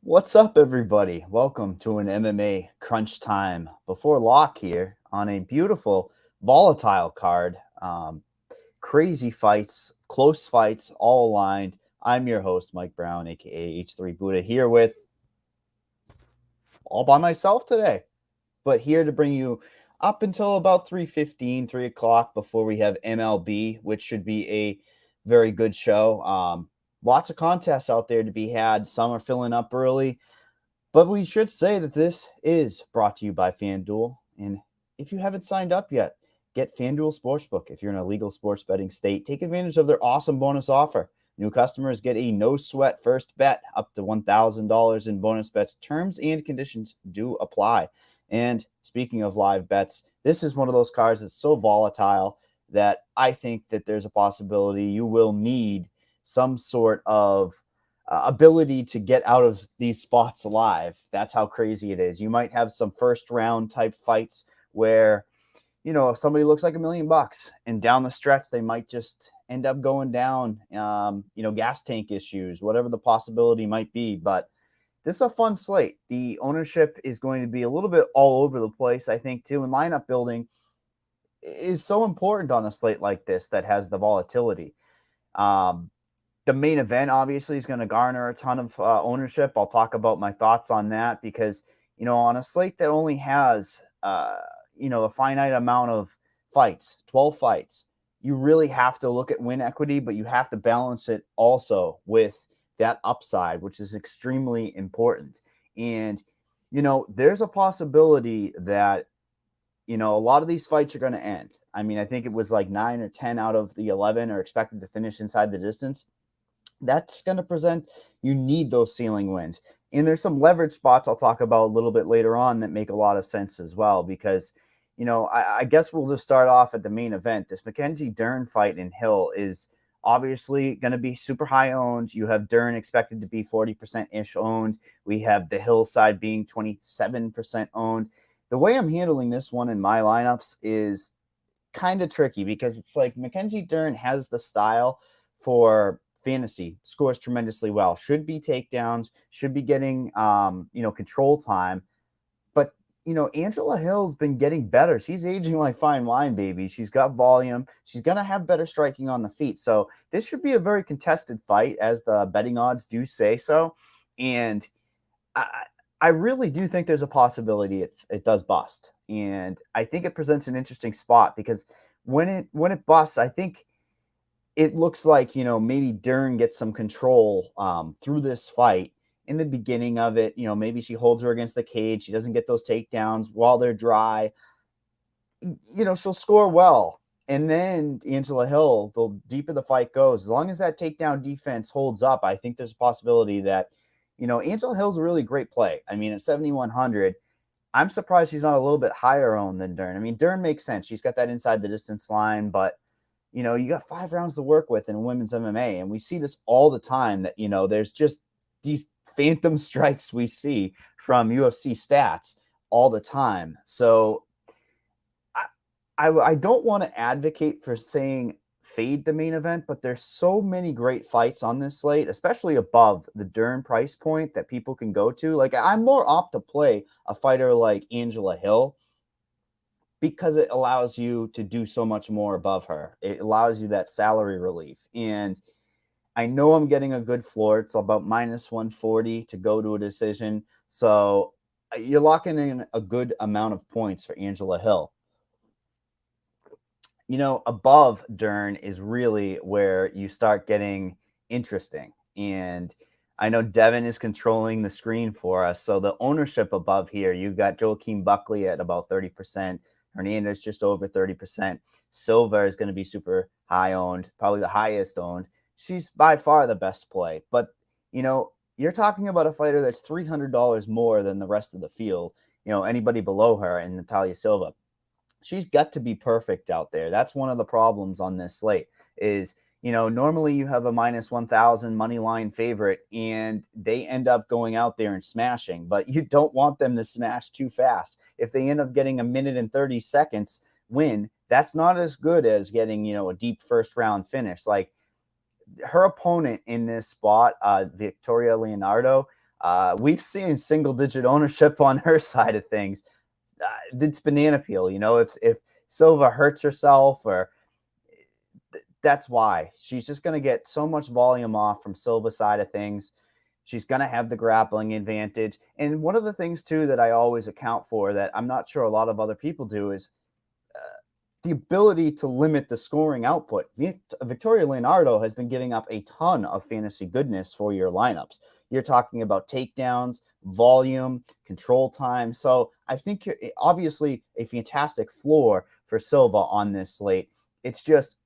What's up, everybody? Welcome to an MMA crunch time before lock here on a beautiful, volatile card. Crazy fights, close fights, all aligned. I'm your host, Mike Brown, aka H3 Buddha, here with all by myself today, but here to bring you up until about 3:15, 3 o'clock before we have MLB, which should be a very good show. Lots of contests out there to be had. Some are filling up early. But we should say that this is brought to you by Fanduel. And if you haven't signed up yet, get Fanduel Sportsbook. If you're in a legal sports betting state, take advantage of their awesome bonus offer. New customers get a no sweat first bet up to $1,000 in bonus bets. Terms and conditions do apply. And speaking of live bets, this is one of those cards that's so volatile that I think that there's a possibility you will need some sort of ability to get out of these spots alive. That's how crazy it is. You might have some first round type fights where, if somebody looks like $1,000,000 and down the stretch, they might just end up going down, gas tank issues, whatever the possibility might be. But this is a fun slate. The ownership is going to be a little bit all over the place, I think, too. And lineup building is so important on a slate like this that has the volatility. The main event obviously is going to garner a ton of ownership. I'll talk about my thoughts on that because, on a slate that only has, a finite amount of fights, 12 fights, you really have to look at win equity, but you have to balance it also with that upside, which is extremely important. And, there's a possibility that, a lot of these fights are going to end. I mean, I think it was like 9 or 10 out of the 11 are expected to finish inside the distance. That's going to present, you need those ceiling wins. And there's some leverage spots I'll talk about a little bit later on that make a lot of sense as well, because, I guess we'll just start off at the main event. This Mackenzie Dern fight in Hill is obviously going to be super high owned. You have Dern expected to be 40%-ish owned. We have the Hill side being 27% owned. The way I'm handling this one in my lineups is kind of tricky because it's like Mackenzie Dern has the style for fantasy, scores tremendously well, should be takedowns, should be getting, control time. But, Angela Hill's been getting better. She's aging like fine wine, baby. She's got volume. She's going to have better striking on the feet. So this should be a very contested fight, as the betting odds do say so. And I really do think there's a possibility it does bust. And I think it presents an interesting spot because when it busts, I think it looks like, maybe Dern gets some control through this fight in the beginning of it. Maybe she holds her against the cage. She doesn't get those takedowns while they're dry. She'll score well. And then Angela Hill, the deeper the fight goes, as long as that takedown defense holds up, I think there's a possibility that, Angela Hill's a really great play. I mean, at 7,100, I'm surprised she's not a little bit higher owned than Dern. I mean, Dern makes sense. She's got that inside the distance line, but you got 5 rounds to work with in women's MMA. And we see this all the time that, there's just these phantom strikes we see from UFC stats all the time. So I don't want to advocate for saying fade the main event, but there's so many great fights on this slate, especially above the Dern price point that people can go to. Like, I'm more apt to play a fighter like Angela Hill because it allows you to do so much more above her. It allows you that salary relief. And I know I'm getting a good floor. It's about minus 140 to go to a decision. So you're locking in a good amount of points for Angela Hill. Above Dern is really where you start getting interesting. And I know Devin is controlling the screen for us. So the ownership above here, you've got Joaquin Buckley at about 30%. Hernandez just over 30%. Silva is going to be super high owned, probably the highest owned. She's by far the best play. But, you're talking about a fighter that's $300 more than the rest of the field. Anybody below her, and Natalia Silva. She's got to be perfect out there. That's one of the problems on this slate is, normally you have a minus 1,000 money line favorite and they end up going out there and smashing, but you don't want them to smash too fast. If they end up getting a minute and 30 seconds win, that's not as good as getting, a deep first round finish. Like her opponent in this spot, Victoria Leonardo, We've seen single-digit ownership on her side of things. It's banana peel, if Silva hurts herself or that's why. She's just going to get so much volume off from Silva's side of things. She's going to have the grappling advantage. And one of the things, too, that I always account for that I'm not sure a lot of other people do is the ability to limit the scoring output. Victoria Leonardo has been giving up a ton of fantasy goodness for your lineups. You're talking about takedowns, volume, control time. So I think you're obviously a fantastic floor for Silva on this slate. It's just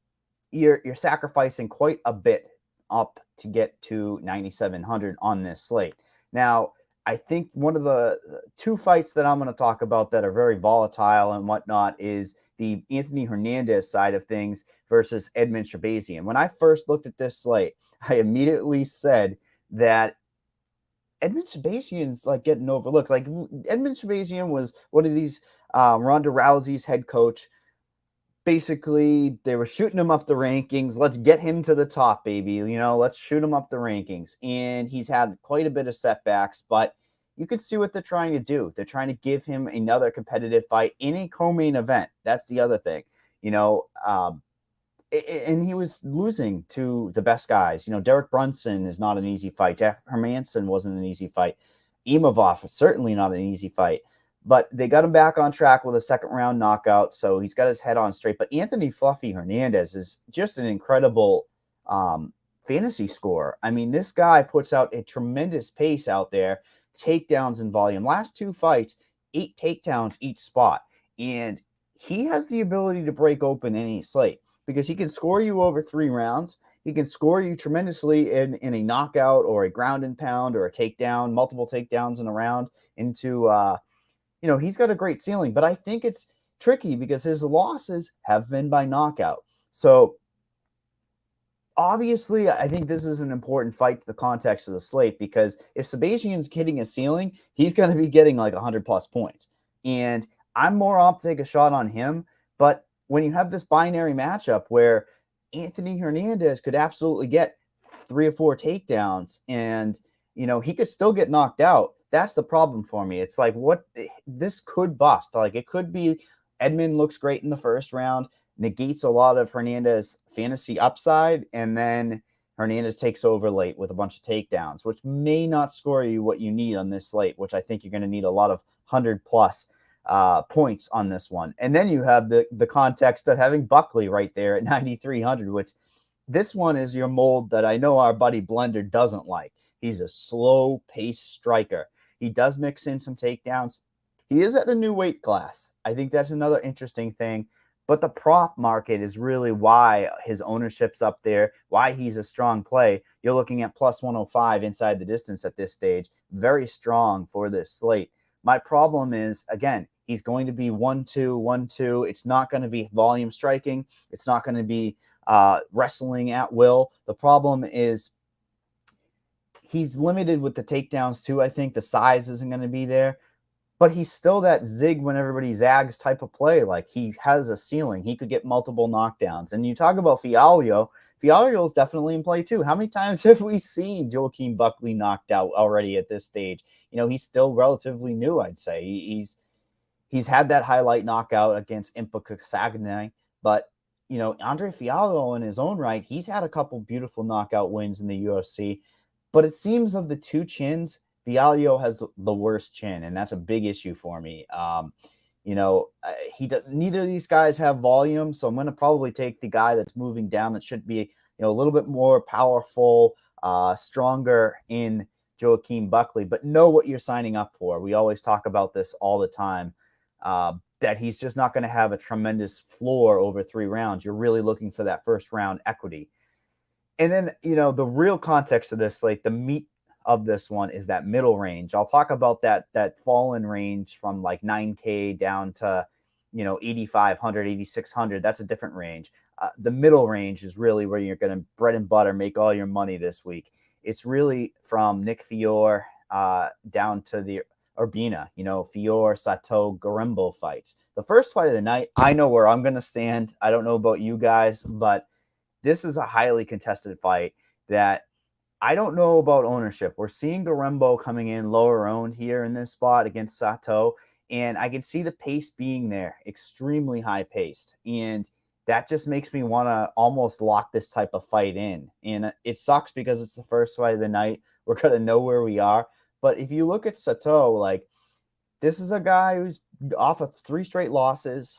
you're sacrificing quite a bit up to get to 9,700 on this slate. Now, I think one of the two fights that I'm going to talk about that are very volatile and whatnot is the Anthony Hernandez side of things versus Edmund Shabazian. When I first looked at this slate, I immediately said that Edmund Shabazian's like getting overlooked. Like Edmund Shabazian was one of these Ronda Rousey's head coach. Basically, they were shooting him up the rankings. Let's get him to the top, baby. Let's shoot him up the rankings. And he's had quite a bit of setbacks, but you can see what they're trying to do. They're trying to give him another competitive fight in a co-main event. That's the other thing, and he was losing to the best guys. Derek Brunson is not an easy fight. Jack Hermanson wasn't an easy fight. Imavov is certainly not an easy fight. But they got him back on track with a second-round knockout, so he's got his head on straight. But Anthony Fluffy Hernandez is just an incredible fantasy scorer. I mean, this guy puts out a tremendous pace out there, takedowns and volume. Last two fights, 8 takedowns each spot. And he has the ability to break open any slate because he can score you over 3 rounds. He can score you tremendously in a knockout or a ground and pound or a takedown, multiple takedowns in a round into he's got a great ceiling, but I think it's tricky because his losses have been by knockout. So obviously, I think this is an important fight to the context of the slate because if Sabazian's hitting a ceiling, he's going to be getting like 100-plus points. And I'm more apt to take a shot on him. But when you have this binary matchup where Anthony Hernandez could absolutely get 3 or 4 takedowns and, he could still get knocked out, that's the problem for me. It's like this could bust. Like it could be Edmund looks great in the first round, negates a lot of Hernandez fantasy upside, and then Hernandez takes over late with a bunch of takedowns, which may not score you what you need on this slate, which I think you're going to need a lot of 100-plus points on this one. And then you have the context of having Buckley right there at 9,300, which this one is your mold that I know our buddy Blender doesn't like. He's a slow-paced striker. He does mix in some takedowns. He is at a new weight class. I think that's another interesting thing. But the prop market is really why his ownership's up there, why he's a strong play. You're looking at plus 105 inside the distance at this stage. Very strong for this slate. My problem is, again, he's going to be 1-2, 1-2. It's not going to be volume striking. It's not going to be wrestling at will. The problem is he's limited with the takedowns too. I think the size isn't going to be there, but he's still that zig when everybody zags type of play. Like he has a ceiling. He could get multiple knockdowns. And you talk about Fialho. Fialho is definitely in play too. How many times have we seen Joaquin Buckley knocked out already at this stage? He's still relatively new, I'd say. He's had that highlight knockout against Impa Kasagnay, but Andre Fialho in his own right, he's had a couple beautiful knockout wins in the UFC. But it seems of the two chins, Fialho has the worst chin, and that's a big issue for me. Neither of these guys have volume, so I'm going to probably take the guy that's moving down that should be a little bit more powerful, stronger in Joaquin Buckley. But know what you're signing up for. We always talk about this all the time, that he's just not going to have a tremendous floor over 3 rounds. You're really looking for that first round equity. And then, the real context of this, like the meat of this one is that middle range. I'll talk about that fallen range from like 9K down to, 8,500, 8,600. That's a different range. The middle range is really where you're going to bread and butter, make all your money this week. It's really from Nick Fiore down to the Urbina, Fiore, Sato, Garimbo fights. The first fight of the night, I know where I'm going to stand. I don't know about you guys, but this is a highly contested fight that I don't know about ownership. We're seeing Garembo coming in lower owned here in this spot against Sato, and I can see the pace being there, extremely high paced. And that just makes me want to almost lock this type of fight in. And it sucks because it's the first fight of the night. We're going to know where we are. But if you look at Sato, like, this is a guy who's off of 3 straight losses,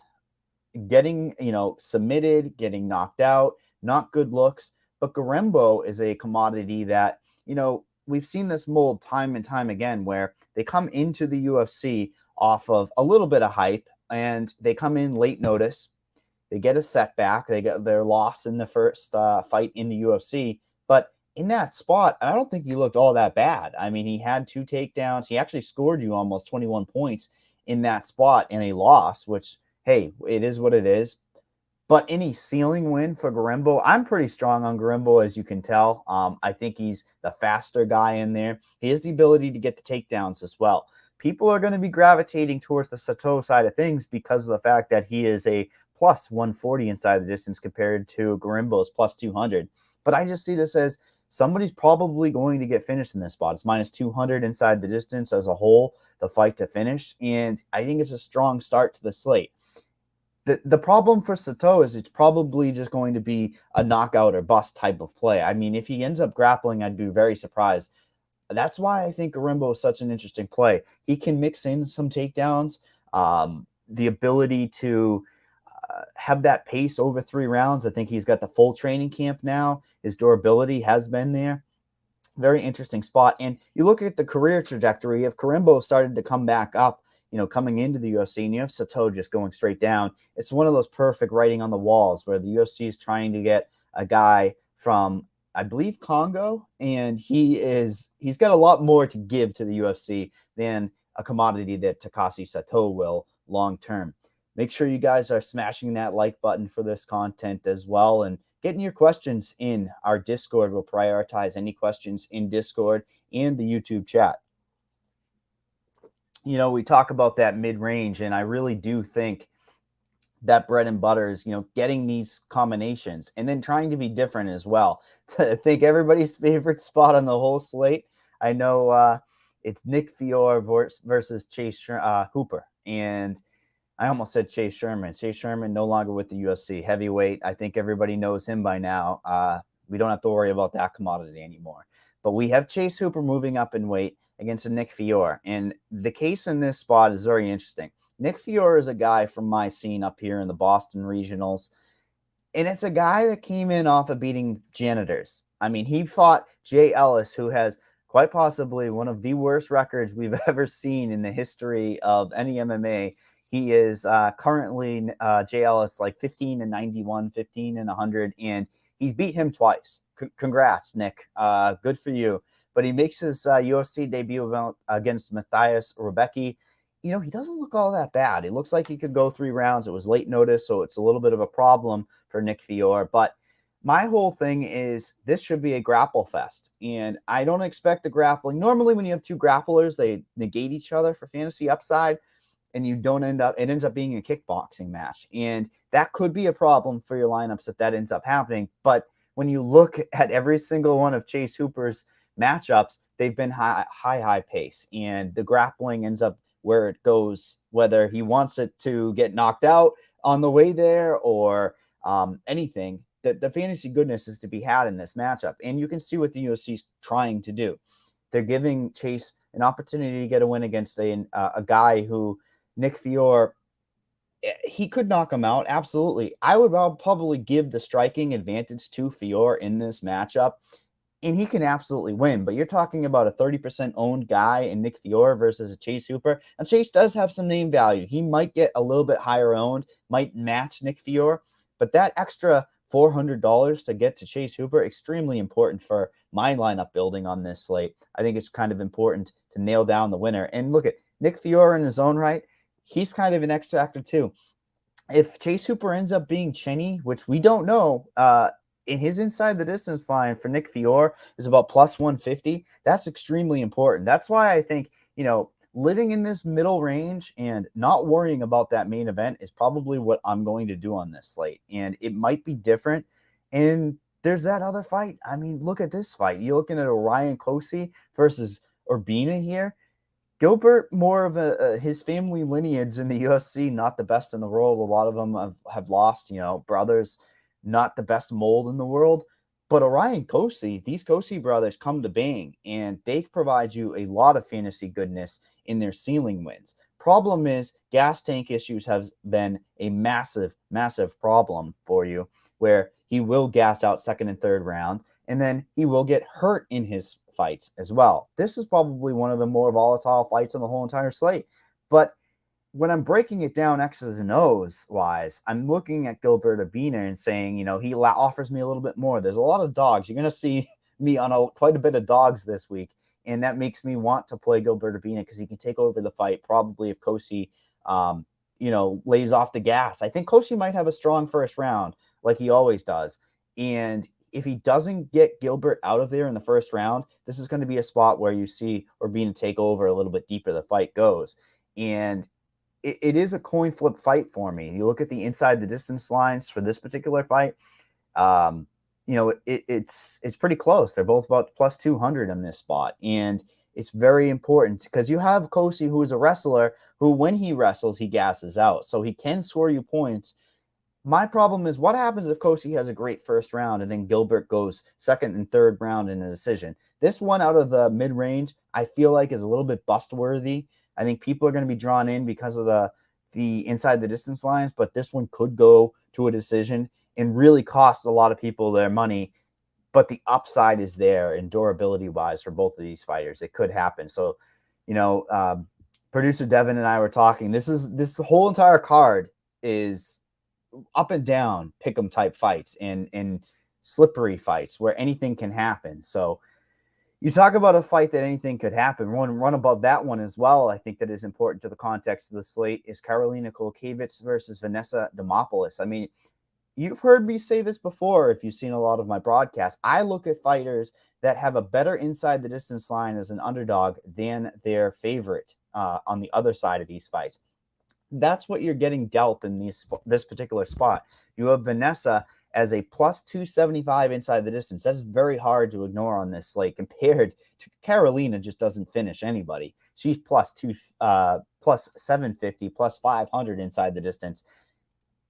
getting, submitted, getting knocked out, not good looks. But Garembo is a commodity that, we've seen this mold time and time again where they come into the UFC off of a little bit of hype and they come in late notice. They get a setback. They get their loss in the first fight in the UFC. But in that spot, I don't think he looked all that bad. I mean, he had 2 takedowns. He actually scored you almost 21 points in that spot in a loss, which, hey, it is what it is. But any ceiling win for Garembo, I'm pretty strong on Garembo, as you can tell. I think he's the faster guy in there. He has the ability to get the takedowns as well. People are going to be gravitating towards the Sato side of things because of the fact that he is a plus 140 inside the distance compared to Garembo's plus 200. But I just see this as somebody's probably going to get finished in this spot. It's minus 200 inside the distance as a whole, the fight to finish. And I think it's a strong start to the slate. The problem for Sato is it's probably just going to be a knockout or bust type of play. I mean, if he ends up grappling, I'd be very surprised. That's why I think Garembo is such an interesting play. He can mix in some takedowns, the ability to have that pace over 3 rounds. I think he's got the full training camp now. His durability has been there. Very interesting spot. And you look at the career trajectory, if Garembo started to come back up, coming into the UFC, and you have Sato just going straight down, it's one of those perfect writing on the walls where the UFC is trying to get a guy from, I believe, Congo, and he's got a lot more to give to the UFC than a commodity that Takashi Sato will long term. Make sure you guys are smashing that like button for this content as well, and getting your questions in our Discord. We'll prioritize any questions in Discord and the YouTube chat. We talk about that mid-range, and I really do think that bread and butter is, getting these combinations and then trying to be different as well. I think everybody's favorite spot on the whole slate, I know it's Nick Fiore versus Chase Hooper. And I almost said Chase Sherman. Chase Sherman no longer with the UFC. Heavyweight. I think everybody knows him by now. We don't have to worry about that commodity anymore. But we have Chase Hooper moving up in weight against a Nick Fiore. And the case in this spot is very interesting. Nick Fiore is a guy from my scene up here in the Boston regionals. And it's a guy that came in off of beating janitors. I mean, he fought Jay Ellis, who has quite possibly one of the worst records we've ever seen in the history of any MMA. He is currently, Jay Ellis, like 15-91, 15-100, and he's beat him twice. Congrats, Nick. Good for you. But he makes his UFC debut against Matthias Rebecki. He doesn't look all that bad. It looks like he could go 3 rounds. It was late notice, so it's a little bit of a problem for Nick Fiore. But my whole thing is this should be a grapple fest. And I don't expect the grappling. Normally, when you have 2 grapplers, they negate each other for fantasy upside. And it ends up being a kickboxing match. And that could be a problem for your lineups if that ends up happening. But when you look at every single one of Chase Hooper's matchups, they've been high pace. And the grappling ends up where it goes, whether he wants it to get knocked out on the way there or anything. The fantasy goodness is to be had in this matchup. And you can see what the UFC is trying to do. They're giving Chase an opportunity to get a win against a guy who, Nick Fiore, he could knock him out. Absolutely. I would probably give the striking advantage to Fiore in this matchup, and he can absolutely win. But you're talking about a 30% owned guy in Nick Fiore versus a Chase Hooper. And Chase does have some name value. He might get a little bit higher owned, might match Nick Fiore, but that extra $400 to get to Chase Hooper, extremely important for my lineup building on this slate. I think it's kind of important to nail down the winner. And look at Nick Fiore in his own right. He's kind of an X factor too. If Chase Hooper ends up being Cheney, which we don't know, in his inside the distance line for Nick Fiore is about plus 150. That's extremely important. That's why I think, living in this middle range and not worrying about that main event is probably what I'm going to do on this slate. And it might be different in there's that other fight. I mean, look at this fight. You're looking at Orion Cosey versus Urbina here. Gilbert, more of his family lineage in the UFC, not the best in the world. A lot of them have lost, brothers, not the best mold in the world. But Orion Cosey, these Cosey brothers come to bang, and they provide you a lot of fantasy goodness in their ceiling wins. Problem is, gas tank issues have been a massive, massive problem for you, where he will gas out second and third round, and then he will get hurt in his fights as well. This is probably one of the more volatile fights on the whole entire slate. But when I'm breaking it down X's and O's wise, I'm looking at Gilbert Urbina and saying, he offers me a little bit more. There's a lot of dogs. You're going to see me on quite a bit of dogs this week, and that makes me want to play Gilbert Urbina because he can take over the fight probably if Cosey, lays off the gas. I think Cosey might have a strong first round like he always does, and if he doesn't get Gilbert out of there in the first round, this is going to be a spot where you see Urbina take over a little bit deeper the fight goes. And it is a coin flip fight for me. You look at the inside the distance lines for this particular fight. It's pretty close. They're both about plus 200 in this spot. And it's very important because you have Cosey, who is a wrestler who, when he wrestles, he gasses out. So he can score you points. My problem is what happens if Cosey has a great first round and then Gilbert goes second and third round in a decision? This one out of the mid-range, I feel like is a little bit bust-worthy. I think people are going to be drawn in because of the inside the distance lines, but this one could go to a decision and really cost a lot of people their money. But the upside is there and durability-wise for both of these fighters. It could happen. So, producer Devin and I were talking. This whole entire card is up and down pick'em type fights and slippery fights where anything can happen. So you talk about a fight that anything could happen. Run above that one as well. I think that is important to the context of the slate is Karolina Kowalkiewicz versus Vanessa Demopoulos. I mean, you've heard me say this before if you've seen a lot of my broadcasts. I look at fighters that have a better inside the distance line as an underdog than their favorite on the other side of these fights. That's what you're getting dealt in this particular spot. You have Vanessa as a plus 275 inside the distance. That's very hard to ignore on this slate compared to Karolina. Just doesn't finish anybody. She's plus 750, plus 500 inside the distance.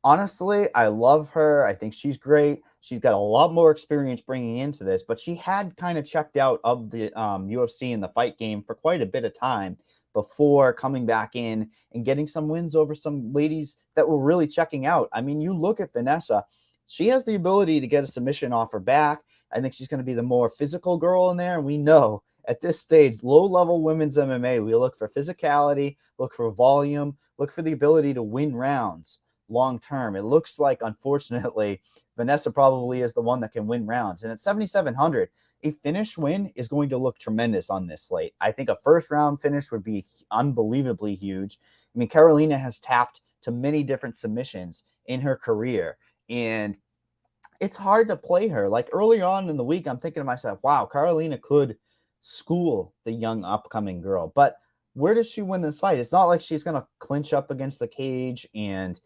Honestly, I love her. I think she's great. She's got a lot more experience bringing into this, but she had kind of checked out of the UFC and the fight game for quite a bit of time before coming back in and getting some wins over some ladies that were really checking out. I mean, you look at Vanessa, she has the ability to get a submission off her back. I think she's going to be the more physical girl in there. And we know at this stage, low-level women's MMA, we look for physicality, look for volume, look for the ability to win rounds long-term. It looks like, unfortunately, Vanessa probably is the one that can win rounds. And at 7,700, a finish win is going to look tremendous on this slate. I think a first-round finish would be unbelievably huge. I mean, Karolina has tapped to many different submissions in her career, and it's hard to play her. Like early on in the week, I'm thinking to myself, wow, Karolina could school the young upcoming girl. But where does she win this fight? It's not like she's going to clinch up against the cage, and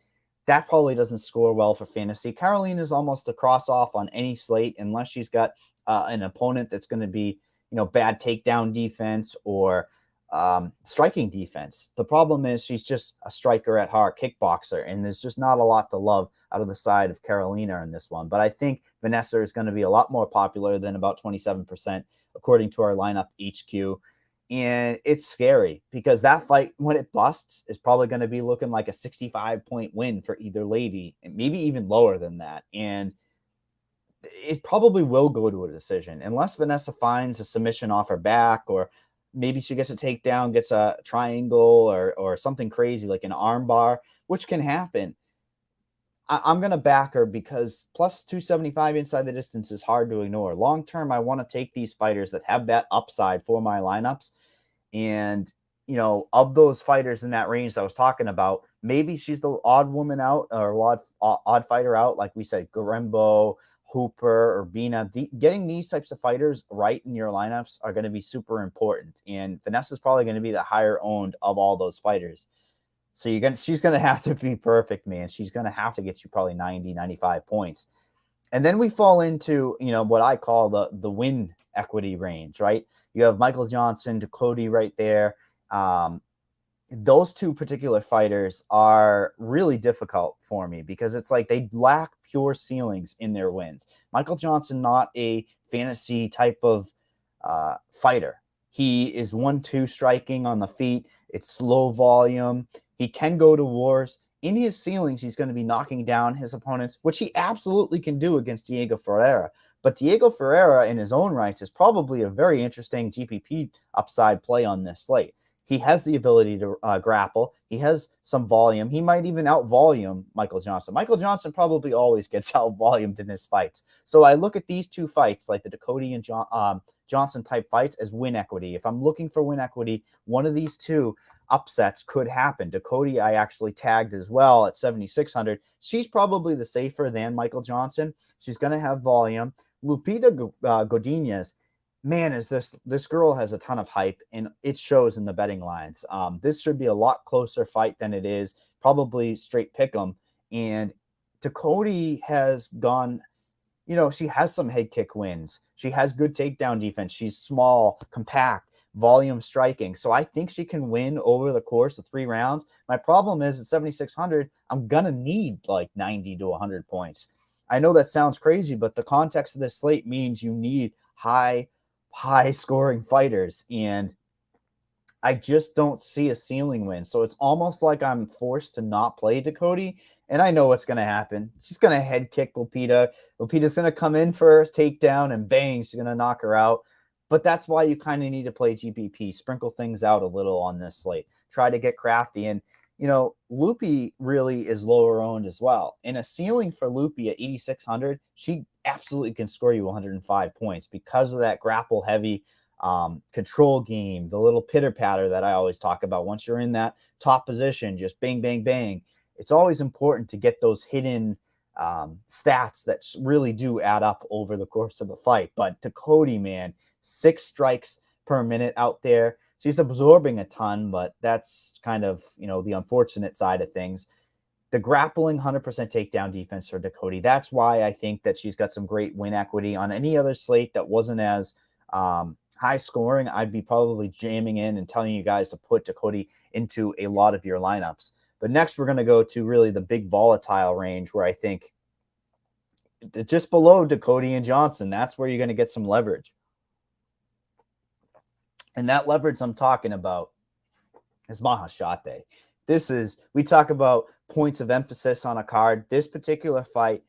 that probably doesn't score well for fantasy. Karolina is almost a cross-off on any slate unless she's got an opponent that's going to be, bad takedown defense or striking defense. The problem is she's just a striker at heart, kickboxer, and there's just not a lot to love out of the side of Karolina in this one. But I think Vanessa is going to be a lot more popular than about 27%, according to our lineup HQ. And it's scary because that fight, when it busts, is probably going to be looking like a 65-point win for either lady, and maybe even lower than that. And it probably will go to a decision unless Vanessa finds a submission off her back, or maybe she gets a takedown, gets a triangle or something crazy like an arm bar, which can happen. I'm going to back her because plus 275 inside the distance is hard to ignore. Long term, I want to take these fighters that have that upside for my lineups. And, of those fighters in that range that I was talking about, maybe she's the odd woman out or odd fighter out. Like we said, Garembo, Hooper, or Bina. Getting these types of fighters right in your lineups are going to be super important. And Vanessa's probably going to be the higher owned of all those fighters. So she's going to have to be perfect, man. She's going to have to get you probably 90, 95 points. And then we fall into, what I call the win equity range, right? You have Michael Johnson, Ducote right there. Those two particular fighters are really difficult for me because it's like they lack pure ceilings in their wins. Michael Johnson, not a fantasy type of fighter. He is 1-2 striking on the feet. It's slow volume. He can go to wars. In his ceilings, he's going to be knocking down his opponents, which he absolutely can do against Diego Ferreira. But Diego Ferreira, in his own rights, is probably a very interesting GPP upside play on this slate. He has the ability to grapple. He has some volume. He might even out-volume Michael Johnson. Michael Johnson probably always gets out-volumed in his fights. So I look at these two fights, like the Ducote and Johnson-type fights, as win equity. If I'm looking for win equity, one of these two upsets could happen. Ducote I actually tagged as well at 7,600. She's probably the safer than Michael Johnson. She's going to have volume. Lupita Godinez, man, is this girl has a ton of hype, and it shows in the betting lines. This should be a lot closer fight than it is. Probably straight pick 'em. And Ducote has gone, she has some head kick wins. She has good takedown defense. She's small, compact, volume striking. So I think she can win over the course of 3 rounds. My problem is at 7,600, I'm going to need like 90 to 100 points. I know that sounds crazy, but the context of this slate means you need high scoring fighters, and I just don't see a ceiling win. So it's almost like I'm forced to not play Ducote, and I know what's going to happen. She's going to head kick Lupita. Lupita's going to come in for a takedown, and bang, she's going to knock her out. But that's why you kind of need to play GPP. Sprinkle things out a little on this slate. Try to get crafty. And, Lupi really is lower owned as well. In a ceiling for Lupi at 8,600, she absolutely can score you 105 points because of that grapple heavy control game, the little pitter patter that I always talk about. Once you're in that top position, just bang, bang, bang. It's always important to get those hidden stats that really do add up over the course of a fight. But Ducote, man, 6 strikes per minute out there. She's absorbing a ton, but that's kind of, the unfortunate side of things. The grappling 100% takedown defense for Ducote. That's why I think that she's got some great win equity. On any other slate that wasn't as high scoring, I'd be probably jamming in and telling you guys to put Ducote into a lot of your lineups. But next, we're going to go to really the big volatile range where I think just below Ducote and Johnson, that's where you're going to get some leverage. And that leverage I'm talking about is Mahashate. We talk about points of emphasis on a card. This particular fight,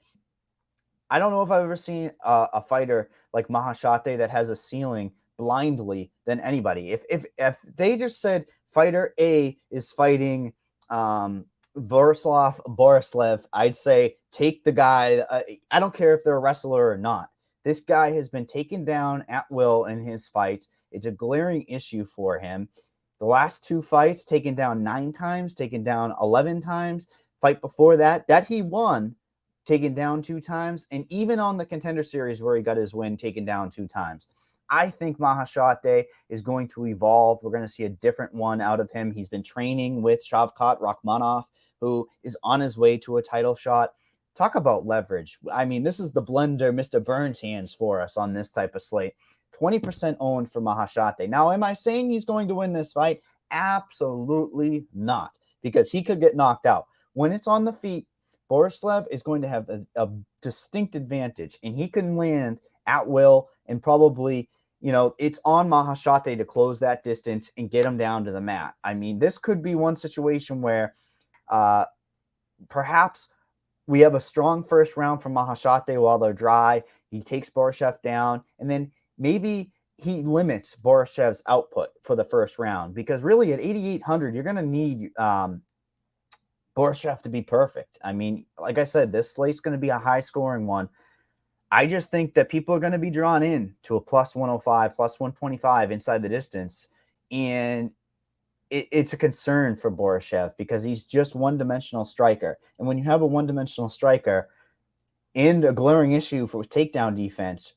I don't know if I've ever seen a fighter like Mahashate that has a ceiling blindly than anybody. If they just said fighter A is fighting Borislev, I'd say take the guy. I don't care if they're a wrestler or not. This guy has been taken down at will in his fights. It's a glaring issue for him. The last 2 fights, taken down 9 times, taken down 11 times. Fight before that he won, taken down 2 times. And even on the Contender Series where he got his win, taken down 2 times. I think Mahashate is going to evolve. We're going to see a different one out of him. He's been training with Shavkat Rakhmonov, who is on his way to a title shot. Talk about leverage. I mean, this is the blender Mr. Burns hands for us on this type of slate. 20% owned for Mahashate. Now, am I saying he's going to win this fight? Absolutely not, because he could get knocked out. When it's on the feet, Borislev is going to have a distinct advantage, and he can land at will, and probably, it's on Mahashate to close that distance and get him down to the mat. I mean, this could be one situation where perhaps we have a strong first round from Mahashate while they're dry. He takes Borishev down, and then maybe he limits Borishev's output for the first round, because really at 8,800, you're going to need Borishev to be perfect. I mean, like I said, this slate's going to be a high-scoring one. I just think that people are going to be drawn in to a plus 105, plus 125 inside the distance, and it's a concern for Borishev because he's just one-dimensional striker. And when you have a one-dimensional striker and a glaring issue for takedown defense,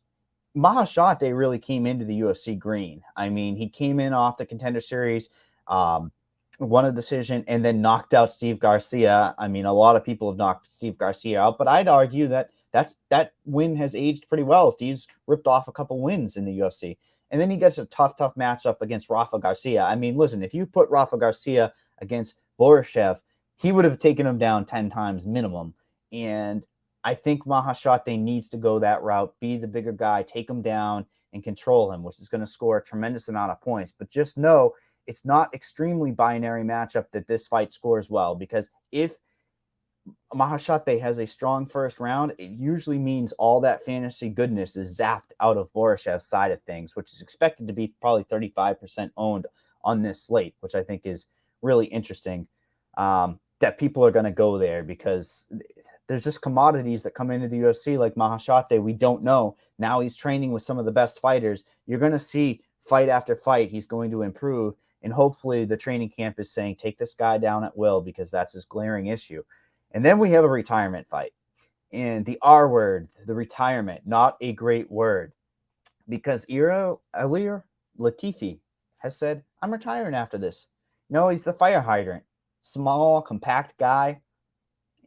Mahashate really came into the UFC green. I mean, he came in off the Contender Series, won a decision, and then knocked out Steve Garcia. I mean, a lot of people have knocked Steve Garcia out, but I'd argue that That win has aged pretty well. Steve's ripped off a couple wins in the UFC. And then he gets a tough matchup against Rafa Garcia. I mean, listen, if you put Rafa Garcia against Borashev, he would have taken him down 10 times minimum. And I think Mahashate needs to go that route, be the bigger guy, take him down, and control him, which is going to score a tremendous amount of points. But just know it's not extremely binary matchup that this fight scores well, because if Mahashate has a strong first round, it usually means all that fantasy goodness is zapped out of Borashev's side of things, which is expected to be probably 35% owned on this slate, which I think is really interesting, that people are going to go there, because there's just commodities that come into the UFC like Mahashate. We don't know. Now he's training with some of the best fighters. You're going to see fight after fight, he's going to improve. And hopefully the training camp is saying, take this guy down at will, because that's his glaring issue. And then we have a retirement fight. And the R word, the retirement, not a great word, because Ilir Latifi has said, I'm retiring after this. No, he's the fire hydrant. Small, compact guy.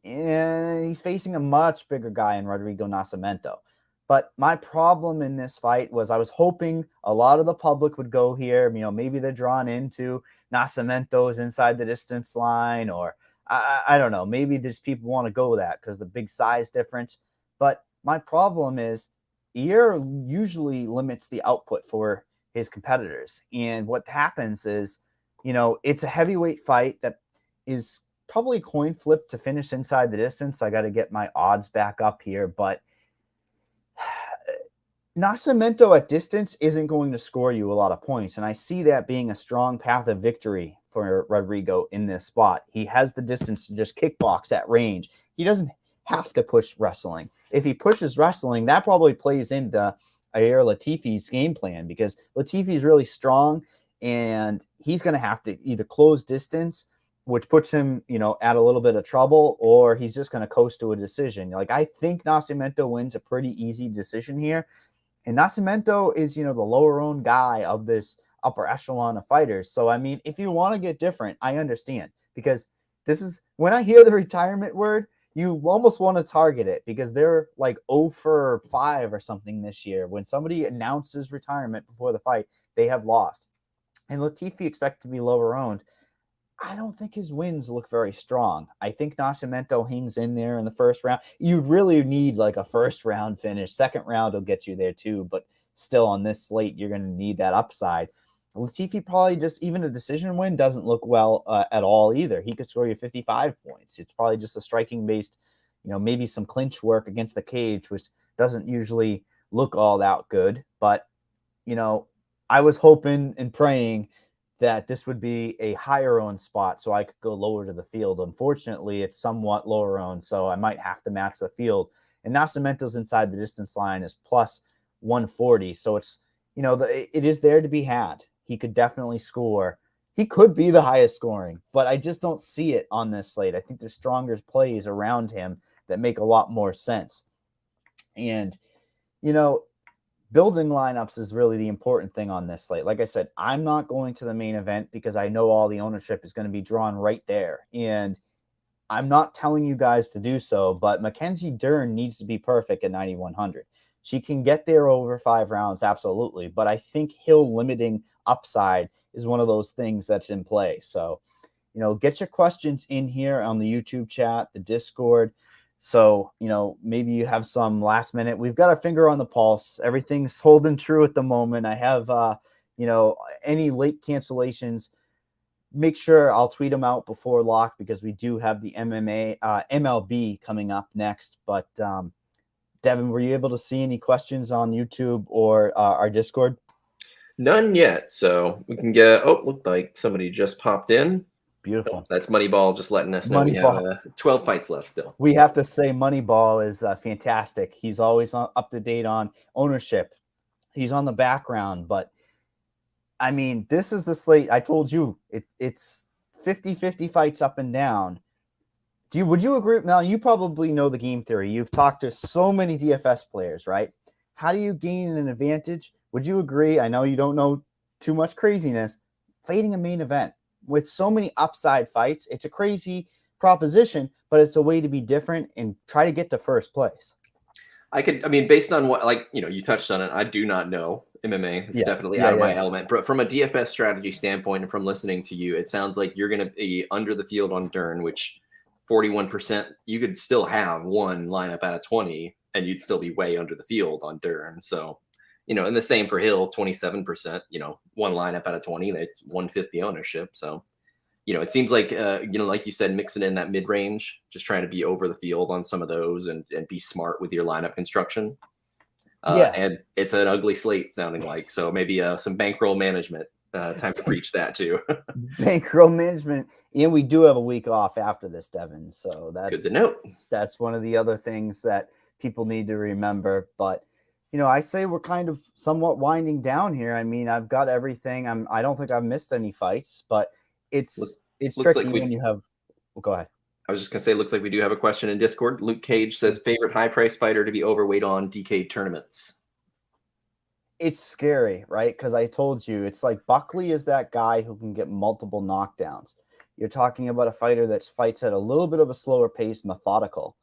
And he's facing a much bigger guy in Rodrigo Nascimento. But my problem in this fight was I was hoping a lot of the public would go here. Maybe they're drawn into Nascimento's inside the distance line, or I don't know. Maybe there's people want to go that because the big size difference. But my problem is Ilir usually limits the output for his competitors. And what happens is, it's a heavyweight fight that is probably a coin flip to finish inside the distance. I got to get my odds back up here, but Nascimento at distance isn't going to score you a lot of points, and I see that being a strong path of victory for Rodrigo in this spot. He has the distance to just kickbox at range. He doesn't have to push wrestling. If he pushes wrestling, that probably plays into Ilir Latifi's game plan, because Latifi is really strong, and he's going to have to either close distance, which puts him, at a little bit of trouble, or he's just going to coast to a decision. Like, I think Nascimento wins a pretty easy decision here. And Nascimento is, the lower owned guy of this upper echelon of fighters. So, I mean, if you want to get different, I understand, because this is when I hear the retirement word, you almost want to target it, because they're like 0 for 5 or something this year. When somebody announces retirement before the fight, they have lost. And Latifi expected to be lower owned. I don't think his wins look very strong. I think Nascimento hangs in there in the first round. You really need like a first round finish. Second round will get you there too, but still on this slate, you're going to need that upside. Latifi probably just, even a decision win doesn't look well at all either. He could score you 55 points. It's probably just a striking based, maybe some clinch work against the cage, which doesn't usually look all that good. But, I was hoping and praying that this would be a higher owned spot so I could go lower to the field. Unfortunately, it's somewhat lower owned, so I might have to match the field. And Nascimento's inside the distance line is plus 140. So it's, it is there to be had. He could definitely score. He could be the highest scoring, but I just don't see it on this slate. I think there's stronger plays around him that make a lot more sense. And, building lineups is really the important thing on this slate. Like I said, I'm not going to the main event because I know all the ownership is going to be drawn right there. And I'm not telling you guys to do so, but Mackenzie Dern needs to be perfect at 9,100. She can get there over 5 rounds, absolutely. But I think Hill limiting upside is one of those things that's in play. So, get your questions in here on the YouTube chat, the Discord. So, maybe you have some last minute. We've got our finger on the pulse. Everything's holding true at the moment. I have, any late cancellations, make sure I'll tweet them out before lock, because we do have the MLB coming up next. But, Devin, were you able to see any questions on YouTube or our Discord? None yet. So we can get, looked like somebody just popped in. Beautiful. Oh, that's Moneyball just letting us know we have 12 fights left still. We have to say Moneyball is fantastic. He's always up to date on ownership. He's on the background, but I mean, this is the slate. I told you it's 50-50 fights up and down. Would you agree? Now, you probably know the game theory. You've talked to so many DFS players, right? How do you gain an advantage? Would you agree? I know you don't know too much craziness. Fading a main event with so many upside fights, it's a crazy proposition, but it's a way to be different and try to get to first place. I mean, based on what, like, you touched on it. I do not know MMA. It's Yeah, definitely yeah, out of yeah, my yeah. element. From a DFS strategy standpoint, and from listening to you, it sounds like you're going to be under the field on Dern, which 41%, you could still have one lineup out of 20, and you'd still be way under the field on Dern. So, and the same for Hill, 27%, one lineup out of 20, that's 150 ownership. So, it seems like, like you said, mixing in that mid range, just trying to be over the field on some of those and be smart with your lineup construction. Yeah. And it's an ugly slate sounding like. So maybe some bankroll management. Time to preach that too. Bankroll management. And we do have a week off after this, Devin. So Good to note. that's one of the other things that people need to remember. But I say we're kind of somewhat winding down here. I mean, I've got everything. I don't think I've missed any fights, but it's Looks like tricky when you have. Well, go ahead. I was just gonna say, looks like we do have a question in Discord. Luke Cage says favorite high price fighter to be overweight on DK tournaments. It's scary, right? Because I told you, it's like Buckley is that guy who can get multiple knockdowns. You're talking about a fighter that fights at a little bit of a slower pace, methodical.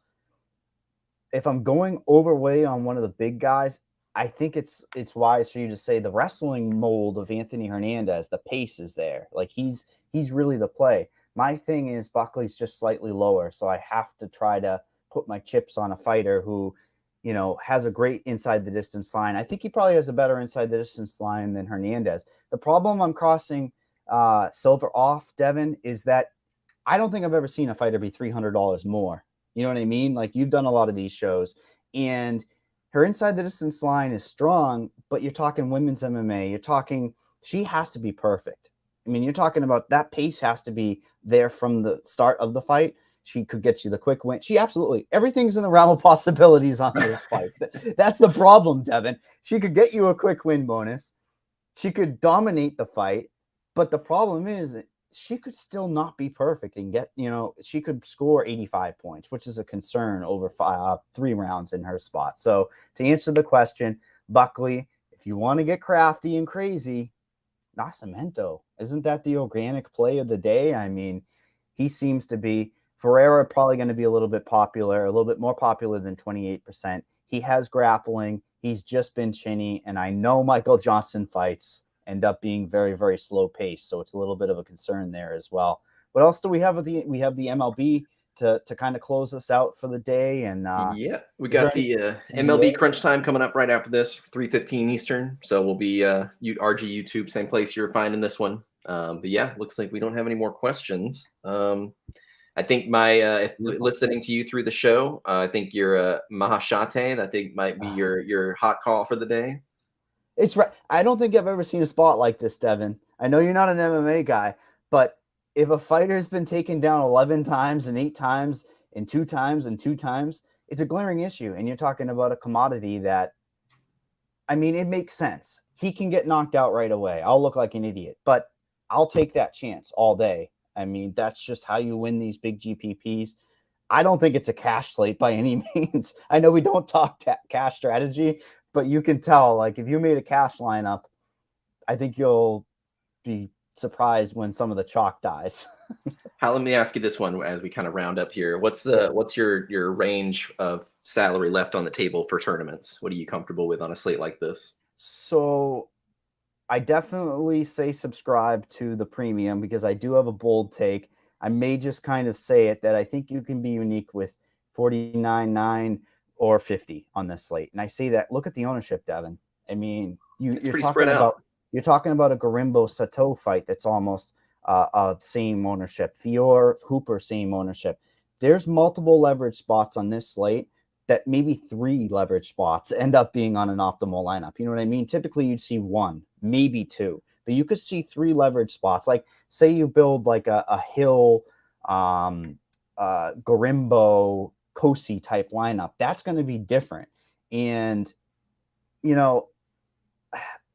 If I'm going overweight on one of the big guys, I think it's wise for you to say the wrestling mold of Anthony Hernandez, the pace is there. Like he's really the play. My thing is Buckley's just slightly lower, so I have to try to put my chips on a fighter who, has a great inside the distance line. I think he probably has a better inside the distance line than Hernandez. The problem I'm crossing Silver off, Devin, is that I don't think I've ever seen a fighter be $300 more. You know what I mean? Like you've done a lot of these shows, and her inside the distance line is strong, but you're talking women's MMA. You're talking she has to be perfect. I mean, you're talking about that pace has to be there from the start of the fight. She could get you the quick win. She absolutely everything's in the realm of possibilities on this fight. That's the problem, Devin. She could get you a quick win bonus. She could dominate the fight, but the problem is that she could still not be perfect and get, she could score 85 points, which is a concern over 3 rounds in her spot. So to answer the question, Buckley, if you want to get crafty and crazy, Nascimento, isn't that the organic play of the day? I mean, he seems to be. Ferreira probably going to be a little bit more popular than 28%. He has grappling. He's just been chinny, and I know Michael Johnson fights end up being very, very slow paced, so it's a little bit of a concern there as well. What else do we have? We have the MLB to kind of close us out for the day, and yeah, we got the MLB crunch time coming up right after this, 3:15 Eastern. So we'll be RG YouTube, same place you're finding this one. But yeah, looks like we don't have any more questions. I think if listening to you through the show, I think your Mahashate, I think might be your hot call for the day. It's right. I don't think I've ever seen a spot like this, Devin. I know you're not an MMA guy, but if a fighter's been taken down 11 times and 8 times and 2 times and 2 times, it's a glaring issue. And you're talking about a commodity that, I mean, it makes sense. He can get knocked out right away. I'll look like an idiot, but I'll take that chance all day. I mean, that's just how you win these big GPPs. I don't think it's a cash slate by any means. I know we don't talk cash strategy, but you can tell, like, if you made a cash lineup, I think you'll be surprised when some of the chalk dies. Let me ask you this one as we kind of round up here. What's your range of salary left on the table for tournaments? What are you comfortable with on a slate like this? So I definitely say subscribe to the premium because I do have a bold take. I may just kind of say it that I think you can be unique with 49.9 or 50 on this slate. And I say that, look at the ownership, Devin. I mean, you're talking about a Garimbo Sato fight that's almost same ownership. Fior Hooper, same ownership. There's multiple leverage spots on this slate that maybe 3 leverage spots end up being on an optimal lineup. You know what I mean? Typically you'd see 1, maybe 2, but you could see 3 leverage spots. Like say you build like a Hill, Garimbo, Kosi type lineup. That's going to be different. And,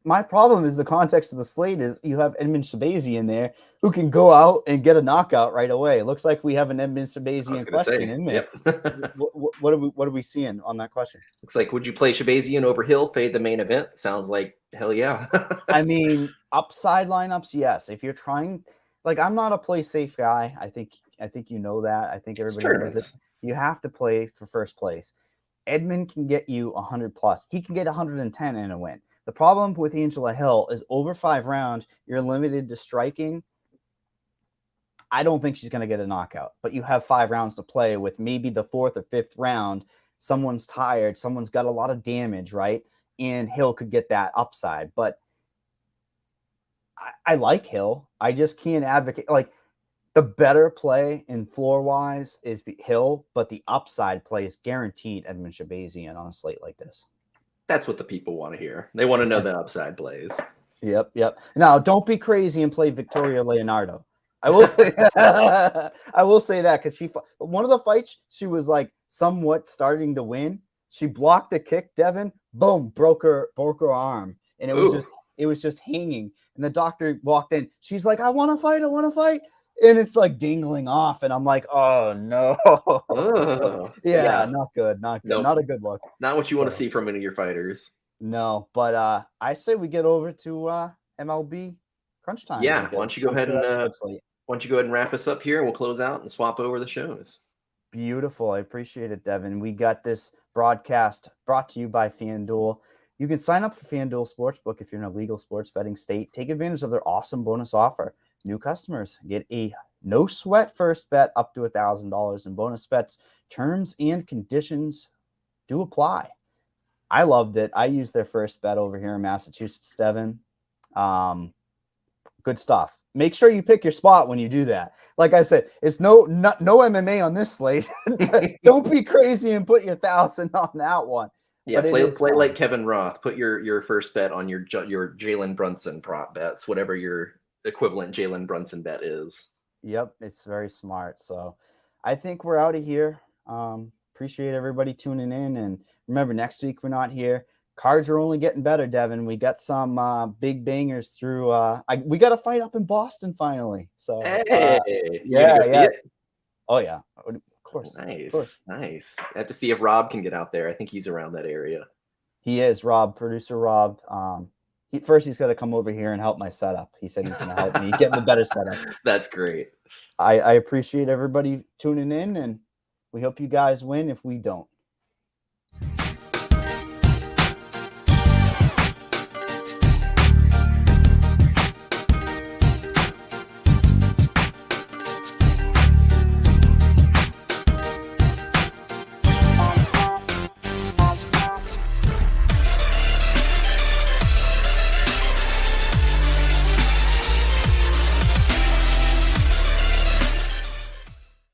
my problem is the context of the slate is you have Edmund Shabazi in there who can go out and get a knockout right away. It looks like we have an Edmund Shabazian question in there. Yep. what are we seeing on that question? Looks like, would you play Shabazian over Hill, fade the main event? Sounds like hell yeah. I mean, upside lineups, yes. If you're trying, like, I'm not a play safe guy. I think you know that. I think everybody knows it. You have to play for first place. Edmund can get you 100 plus. He can get 110 in a win. The problem with Angela Hill is over 5 rounds, you're limited to striking. I don't think she's going to get a knockout, but you have 5 rounds to play with. Maybe the 4th or 5th round, someone's tired, someone's got a lot of damage, right? And Hill could get that upside. But I like Hill. I just can't advocate. Like, the better play in floor-wise is Hill, but the upside play is guaranteed Edmund Shabazian on a slate like this. That's what the people want to hear. They want to know that upside plays. Yep. Now, don't be crazy and play Victoria Leonardo. I will say that because one of the fights, she was like somewhat starting to win. She blocked the kick, Devin. Boom, broke her arm, and it was just hanging. And the doctor walked in. She's like, I want to fight. And it's like dingling off, and I'm like, oh no. Yeah, not good. Nope. Not a good look. Not what you want to see from any of your fighters. No, but I say we get over to MLB crunch time. Yeah, why don't you go ahead and wrap us up here, and we'll close out and swap over the shows. Beautiful. I appreciate it, Devin. We got this broadcast brought to you by Fanduel. You can sign up for Fanduel Sportsbook if you're in a legal sports betting state. Take advantage of their awesome bonus offer. New customers get a no-sweat first bet up to $1,000 in bonus bets. Terms and conditions do apply. I loved it. I used their first bet over here in Massachusetts, Devin. Good stuff. Make sure you pick your spot when you do that. Like I said, it's no MMA on this slate. Don't be crazy and put your 1,000 on that one. Yeah, play like Kevin Roth. Put your first bet on your Jalen Brunson prop bets, whatever your equivalent Jalen Brunson bet is. Yep, it's very smart. So I think we're out of here. Appreciate everybody tuning in. And remember, next week we're not here. Cards are only getting better, Devin. We got some big bangers through. We got a fight up in Boston finally. So hey, yeah. See it? Oh yeah, of course. Nice. I have to see if Rob can get out there. I think he's around that area. He is, Rob, producer Rob. He's got to come over here and help my setup. He said he's going to help me get the better setup. That's great. I appreciate everybody tuning in, and we hope you guys win if we don't.